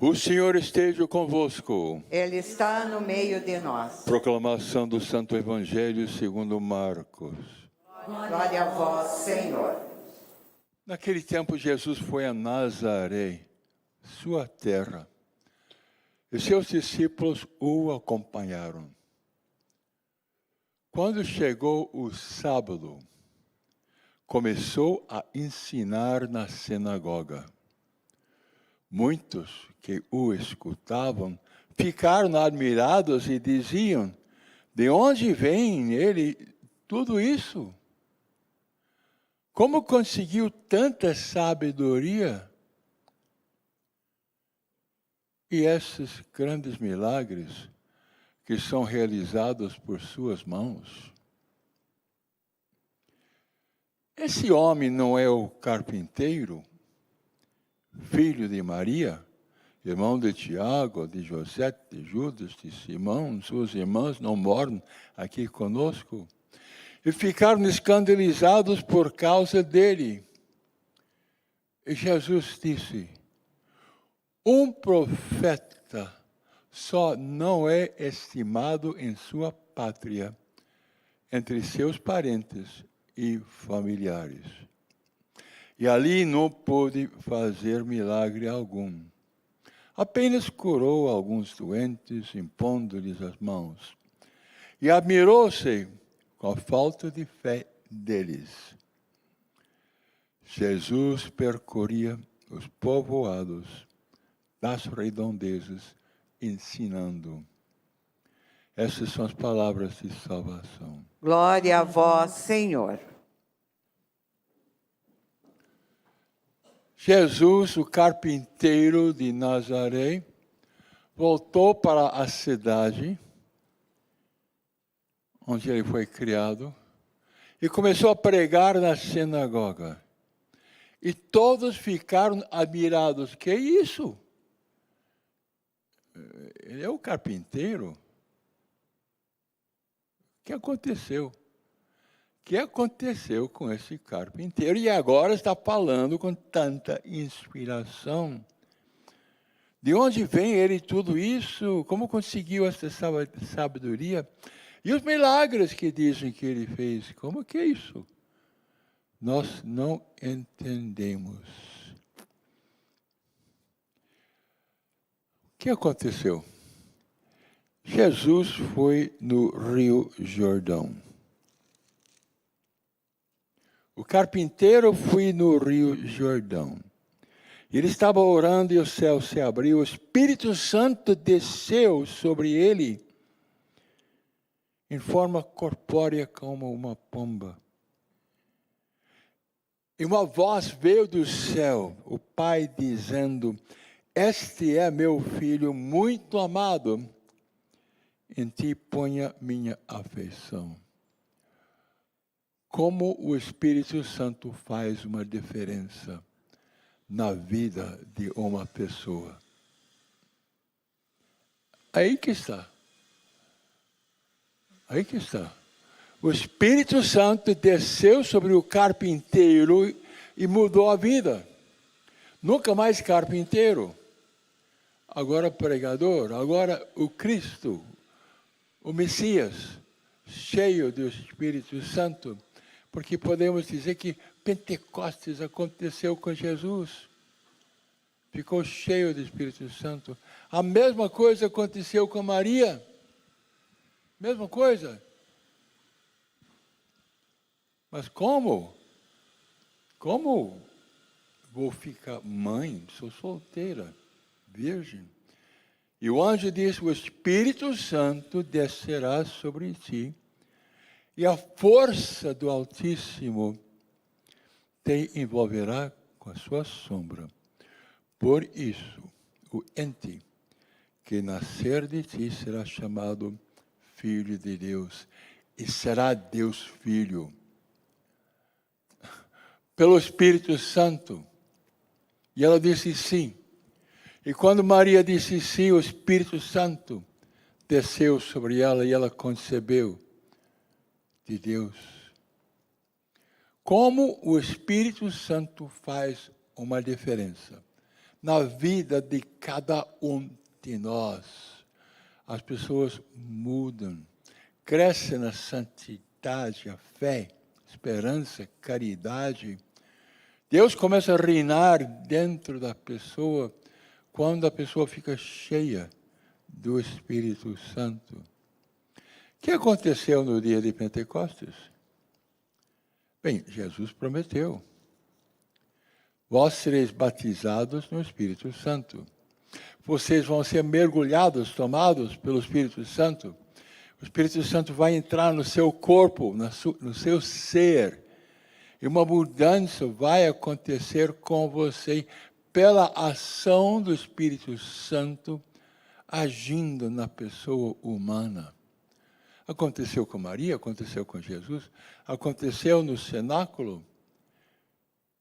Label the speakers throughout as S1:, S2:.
S1: O Senhor esteja convosco.
S2: Ele está no meio de nós.
S1: Proclamação do Santo Evangelho segundo Marcos.
S2: Glória a vós, Senhor.
S1: Naquele tempo, Jesus foi a Nazaré, sua terra, e seus discípulos o acompanharam. Quando chegou o sábado, começou a ensinar na sinagoga. Muitos que o escutavam ficaram admirados e diziam: de onde vem ele tudo isso? Como conseguiu tanta sabedoria? E esses grandes milagres que são realizados por suas mãos? Esse homem não é o carpinteiro, filho de Maria, irmão de Tiago, de José, de Judas, de Simão? Suas irmãs não moram aqui conosco? E ficaram escandalizados por causa dele. E Jesus disse: um profeta só não é estimado em sua pátria, entre seus parentes e familiares. E ali não pôde fazer milagre algum. Apenas curou alguns doentes, impondo-lhes as mãos. E admirou-se com a falta de fé deles. Jesus percorria os povoados das redondezas, ensinando. Essas são as palavras de salvação.
S2: Glória a vós, Senhor.
S1: Jesus, o carpinteiro de Nazaré, voltou para a cidade onde ele foi criado e começou a pregar na sinagoga. E todos ficaram admirados. Que é isso? Ele é o carpinteiro? O que aconteceu? O que aconteceu com esse carpinteiro? E agora está falando com tanta inspiração. De onde vem ele tudo isso? Como conseguiu essa sabedoria? E os milagres que dizem que ele fez? Como que é isso? Nós não entendemos. O que aconteceu? Jesus foi no Rio Jordão. O carpinteiro foi no Rio Jordão. Ele estava orando e o céu se abriu. O Espírito Santo desceu sobre ele em forma corpórea como uma pomba. E uma voz veio do céu, o Pai dizendo: este é meu filho muito amado, em ti ponha minha afeição. Como o Espírito Santo faz uma diferença na vida de uma pessoa. Aí que está. Aí que está. O Espírito Santo desceu sobre o carpinteiro e mudou a vida. Nunca mais carpinteiro. Agora pregador. Agora o Cristo, o Messias, cheio do Espírito Santo. Porque podemos dizer que Pentecostes aconteceu com Jesus. Ficou cheio do Espírito Santo. A mesma coisa aconteceu com Maria. Mesma coisa. Mas como? Como vou ficar mãe? Sou solteira, virgem. E o anjo disse: o Espírito Santo descerá sobre ti, e a força do Altíssimo te envolverá com a sua sombra. Por isso, o ente que nascer de ti será chamado Filho de Deus, e será Deus Filho. Pelo Espírito Santo. E ela disse sim. E quando Maria disse sim, o Espírito Santo desceu sobre ela e ela concebeu de Deus. Como o Espírito Santo faz uma diferença na vida de cada um de nós. As pessoas mudam, crescem na santidade, a fé, esperança, caridade. Deus começa a reinar dentro da pessoa quando a pessoa fica cheia do Espírito Santo. O que aconteceu no dia de Pentecostes? Bem, Jesus prometeu: vós sereis batizados no Espírito Santo. Vocês vão ser mergulhados, tomados pelo Espírito Santo. O Espírito Santo vai entrar no seu corpo, no seu ser. E uma mudança vai acontecer com você pela ação do Espírito Santo agindo na pessoa humana. Aconteceu com Maria, aconteceu com Jesus, aconteceu no cenáculo.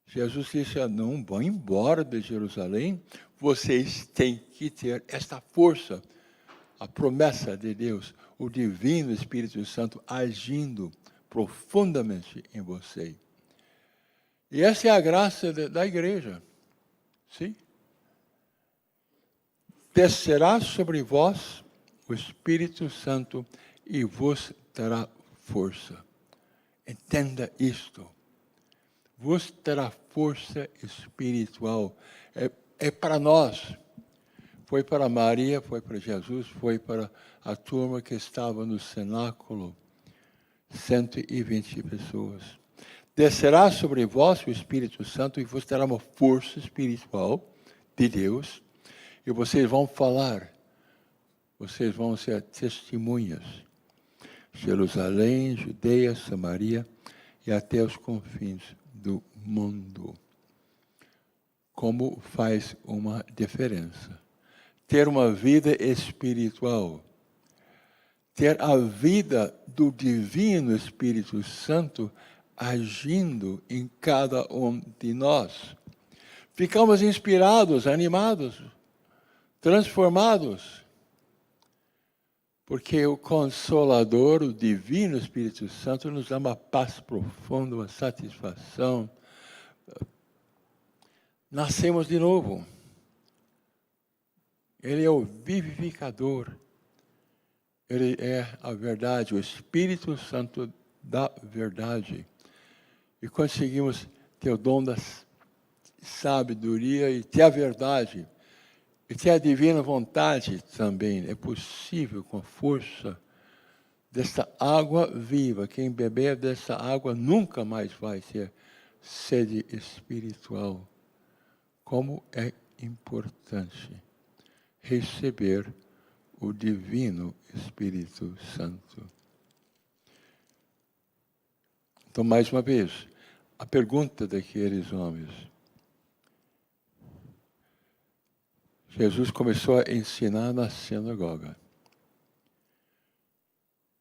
S1: Jesus disse: não vão embora de Jerusalém, vocês têm que ter esta força, a promessa de Deus, o divino Espírito Santo agindo profundamente em você. E essa é a graça da igreja. Sim? Descerá sobre vós o Espírito Santo e vos dará força. Entenda isto. Vos terá força espiritual. É para nós. Foi para Maria, foi para Jesus, foi para a turma que estava no cenáculo. 120 pessoas. Descerá sobre vós o Espírito Santo e vos dará uma força espiritual de Deus. E vocês vão falar. Vocês vão ser testemunhas. Jerusalém, Judeia, Samaria e até os confins do mundo. Como faz uma diferença. Ter uma vida espiritual. Ter a vida do divino Espírito Santo agindo em cada um de nós. Ficamos inspirados, animados, transformados. Porque o Consolador, o Divino Espírito Santo, nos dá uma paz profunda, uma satisfação. Nascemos de novo. Ele é o vivificador. Ele é a verdade, o Espírito Santo da verdade. E conseguimos ter o dom da sabedoria e ter a verdade. E ter a divina vontade também. É possível com a força desta água viva. Quem beber dessa água nunca mais vai ter sede espiritual. Como é importante receber o divino Espírito Santo. Então, mais uma vez, a pergunta daqueles homens. Jesus começou a ensinar na sinagoga.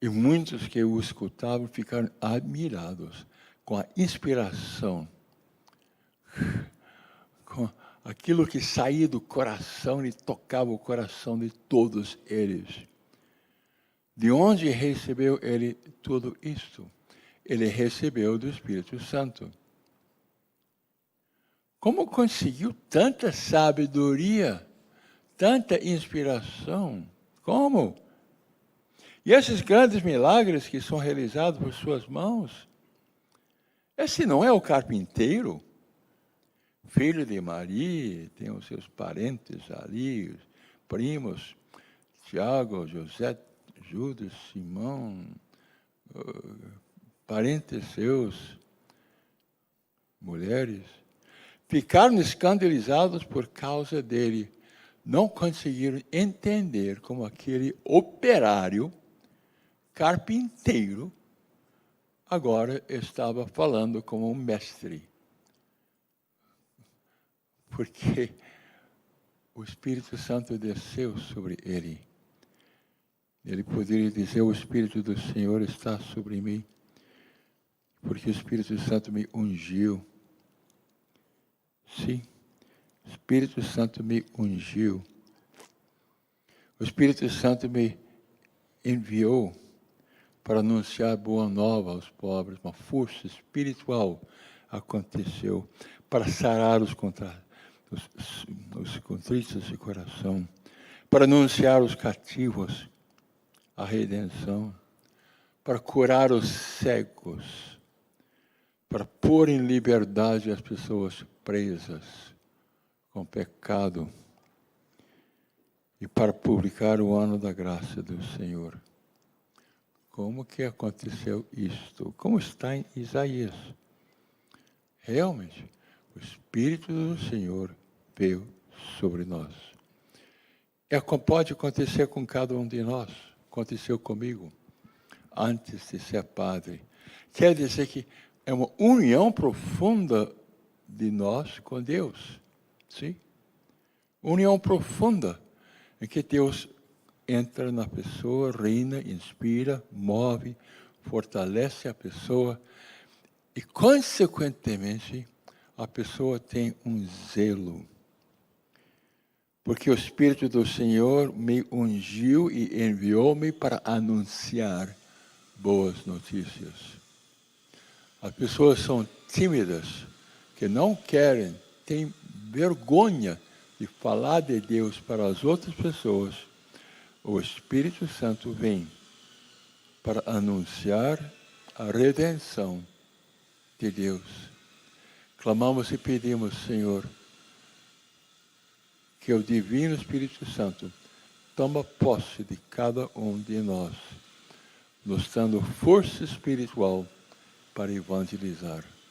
S1: E muitos que o escutavam ficaram admirados com a inspiração, com aquilo que saía do coração e tocava o coração de todos eles. De onde recebeu ele tudo isto? Ele recebeu do Espírito Santo. Como conseguiu tanta sabedoria? Tanta inspiração. Como? E esses grandes milagres que são realizados por suas mãos, esse não é o carpinteiro? Filho de Maria, tem os seus parentes ali, os primos, Tiago, José, Judas, Simão, parentes seus, mulheres, ficaram escandalizados por causa dele. Não conseguiram entender como aquele operário, carpinteiro, agora estava falando como um mestre. Porque o Espírito Santo desceu sobre ele. Ele poderia dizer: o Espírito do Senhor está sobre mim, porque o Espírito Santo me ungiu. Sim. O Espírito Santo me ungiu. O Espírito Santo me enviou para anunciar boa nova aos pobres. Uma força espiritual aconteceu para sarar os os contritos de coração, para anunciar os cativos a redenção, para curar os cegos, para pôr em liberdade as pessoas presas com pecado e para publicar o ano da graça do Senhor. Como que aconteceu isto? Como está em Isaías? Realmente, o Espírito do Senhor veio sobre nós. Pode acontecer com cada um de nós. Aconteceu comigo, antes de ser padre. Quer dizer que é uma união profunda de nós com Deus. Sim? União profunda em que Deus entra na pessoa, reina, inspira, move, fortalece a pessoa e, consequentemente, a pessoa tem um zelo. Porque o Espírito do Senhor me ungiu e enviou-me para anunciar boas notícias. As pessoas são tímidas, que não querem, têm vergonha de falar de Deus para as outras pessoas. O Espírito Santo vem para anunciar a redenção de Deus. Clamamos e pedimos, Senhor, que o Divino Espírito Santo toma posse de cada um de nós, nos dando força espiritual para evangelizar.